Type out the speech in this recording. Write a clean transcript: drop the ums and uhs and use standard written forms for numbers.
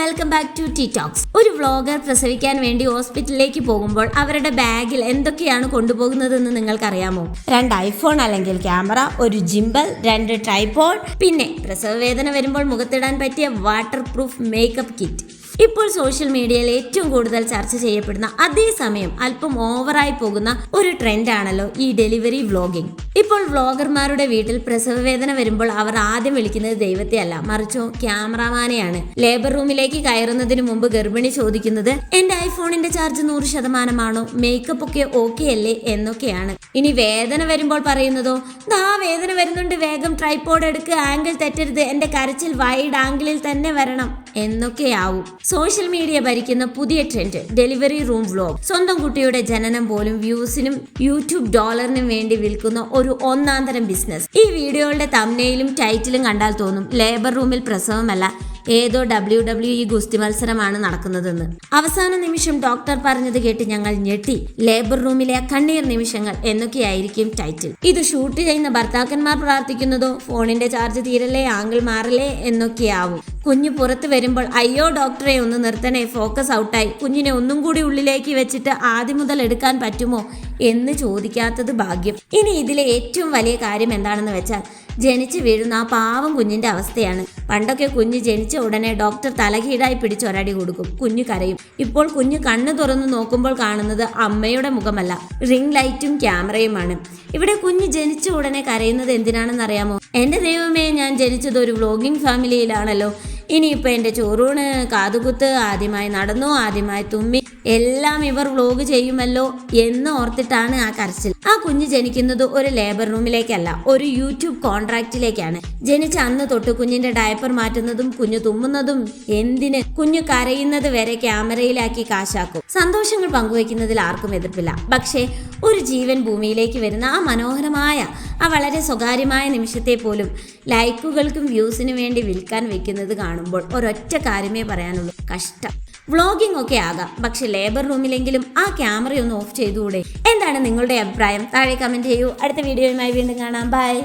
Welcome back to T talks. ഒരു vlogger പ്രസവിക്കാൻ വേണ്ടി ഹോസ്പിറ്റലിലേക്ക് പോകുമ്പോൾ അവരുടെ ബാഗിൽ എന്തൊക്കെയാണ് കൊണ്ടുപോകുന്നതെന്ന് നിങ്ങൾക്കറിയാമോ? 2 ഐഫോൺ അല്ലെങ്കിൽ ക്യാമറ, ഒരു ജിംബൽ, 2 ട്രൈപോഡ്, പിന്നെ പ്രസവ വേദന വരുമ്പോൾ മുഖത്തിടാൻ പറ്റിയ വാട്ടർ പ്രൂഫ് മേക്കപ്പ് കിറ്റ്. ഇപ്പോൾ സോഷ്യൽ മീഡിയയിൽ ഏറ്റവും കൂടുതൽ ചർച്ച ചെയ്യപ്പെടുന്ന, അതേസമയം അല്പം ഓവറായി പോകുന്ന ഒരു ട്രെൻഡാണല്ലോ ഈ ഡെലിവറി വ്ളോഗിംഗ്. ഇപ്പോൾ വ്ളോഗർമാരുടെ വീട്ടിൽ പ്രസവ വേദന വരുമ്പോൾ അവർ ആദ്യം വിളിക്കുന്നത് ദൈവത്തെ അല്ല, മറിച്ചോ ക്യാമറാമാനെയാണ്. ലേബർ റൂമിലേക്ക് കയറുന്നതിന് മുമ്പ് ഗർഭിണി ചോദിക്കുന്നത് എന്റെ ഐഫോണിന്റെ ചാർജ് 100% മേക്കപ്പ് ഒക്കെ ഓക്കെ അല്ലേ എന്നൊക്കെയാണ്. ഇനി വേദന വരുമ്പോൾ പറയുന്നതോ, ദാ വേദന വരുന്നുണ്ട്, വേഗം ട്രൈപോഡ് എടുക്കുക, ആംഗിൾ തെറ്റരുത്, എന്റെ കരച്ചിൽ വൈഡ് ആംഗിളിൽ തന്നെ വരണം എന്നൊക്കെയാവും. സോഷ്യൽ മീഡിയ ഭരിക്കുന്ന പുതിയ ട്രെൻഡ് ഡെലിവറി റൂം വ്ളോഗ്. സ്വന്തം കുട്ടിയുടെ ജനനം പോലും വ്യൂസിനും യൂട്യൂബ് ഡോളറിനും വേണ്ടി വിൽക്കുന്ന ഒരു ഒന്നാന്തരം ബിസിനസ്. ഈ വീഡിയോകളുടെ തംബ്നെയിലും ടൈറ്റിലും കണ്ടാൽ തോന്നും ലേബർ റൂമിൽ പ്രസവമല്ല, ഏതോ WWE ഗുസ്തി മത്സരമാണ് നടക്കുന്നതെന്ന്. അവസാന നിമിഷം ഡോക്ടർ പറഞ്ഞത് കേട്ട് ഞങ്ങൾ ഞെട്ടി, ലേബർ റൂമിലെ കണ്ണീർ നിമിഷങ്ങൾ എന്നൊക്കെയായിരിക്കും ടൈറ്റിൽ. ഇത് ഷൂട്ട് ചെയ്യുന്ന ഭർത്താക്കന്മാർ പ്രാർത്ഥിക്കുന്നതോ ഫോണിന്റെ ചാർജ് തീരല്ലേ, ആംഗിൾ മാറല്ലേ എന്നൊക്കെയാവും. കുഞ്ഞ് പുറത്ത് വരുമ്പോൾ അയ്യോ ഡോക്ടറെ ഒന്ന് നിർത്തണേ, ഫോക്കസ് ഔട്ടായി, കുഞ്ഞിനെ ഒന്നും കൂടി ഉള്ളിലേക്ക് വെച്ചിട്ട് ആദ്യം മുതൽ എടുക്കാൻ പറ്റുമോ എന്ന് ചോദിക്കാത്തത് ഭാഗ്യം. ഇനി ഇതിലെ ഏറ്റവും വലിയ കാര്യം എന്താണെന്ന് വെച്ചാൽ ജനിച്ചു വീഴുന്ന ആ പാവം കുഞ്ഞിന്റെ അവസ്ഥയാണ്. പണ്ടൊക്കെ കുഞ്ഞ് ജനിച്ച ഉടനെ ഡോക്ടർ തലകീഴായി പിടിച്ചൊരടി കൊടുക്കും, കുഞ്ഞു കരയും. ഇപ്പോൾ കുഞ്ഞ് കണ്ണു തുറന്നു നോക്കുമ്പോൾ കാണുന്നത് അമ്മയുടെ മുഖമല്ല, റിംഗ് ലൈറ്റും ക്യാമറയുമാണ്. ഇവിടെ കുഞ്ഞ് ജനിച്ച ഉടനെ കരയുന്നത് എന്തിനാണെന്ന് അറിയാമോ? എന്റെ ദൈവമേ, ഞാൻ ജനിച്ചത് ഒരു വ്ളോഗിംഗ് ഫാമിലിയിലാണല്ലോ, ഇനിയിപ്പോൾ എൻ്റെ ചോറൂണ്, കാതുകുത്ത്, ആദ്യമായി നടന്നു, ആദ്യമായി തുമ്മി, എല്ലാം ഇവർ വ്ളോഗ് ചെയ്യുമല്ലോ എന്ന് ഓർത്തിട്ടാണ് ആ കരച്ചിൽ. ആ കുഞ്ഞ് ജനിക്കുന്നത് ഒരു ലേബർ റൂമിലേക്കല്ല, ഒരു യൂട്യൂബ് കോൺട്രാക്റ്റിലേക്കാണ്. ജനിച്ച അന്ന് തൊട്ട് കുഞ്ഞിന്റെ ഡയപ്പർ മാറ്റുന്നതും കുഞ്ഞു തുമ്മുന്നതും എന്തിന്, കുഞ്ഞു കരയുന്നത് വരെ ക്യാമറയിലാക്കി കാശാക്കും. സന്തോഷങ്ങൾ പങ്കുവെക്കുന്നതിൽ ആർക്കും എതിർപ്പില്ല. പക്ഷേ ഒരു ജീവൻ ഭൂമിയിലേക്ക് വരുന്ന ആ മനോഹരമായ, ആ വളരെ സ്വകാര്യമായ നിമിഷത്തെ പോലും ലൈക്കുകൾക്കും വ്യൂസിനും വേണ്ടി വിൽക്കാൻ വെക്കുന്നത് കാണുമ്പോൾ ഒരൊറ്റ കാര്യമേ പറയാനുള്ളൂ, കഷ്ടം. വ്ളോഗിംഗ് ഒക്കെ ആകാം, പക്ഷെ ലേബർ റൂമിലെങ്കിലും ആ ക്യാമറയൊന്ന് ഓഫ് ചെയ്തുകൂടെ? എന്താണ് നിങ്ങളുടെ അഭിപ്രായം? താഴെ കമന്റ് ചെയ്യൂ. അടുത്ത വീഡിയോയുമായി വീണ്ടും കാണാം. ബൈ.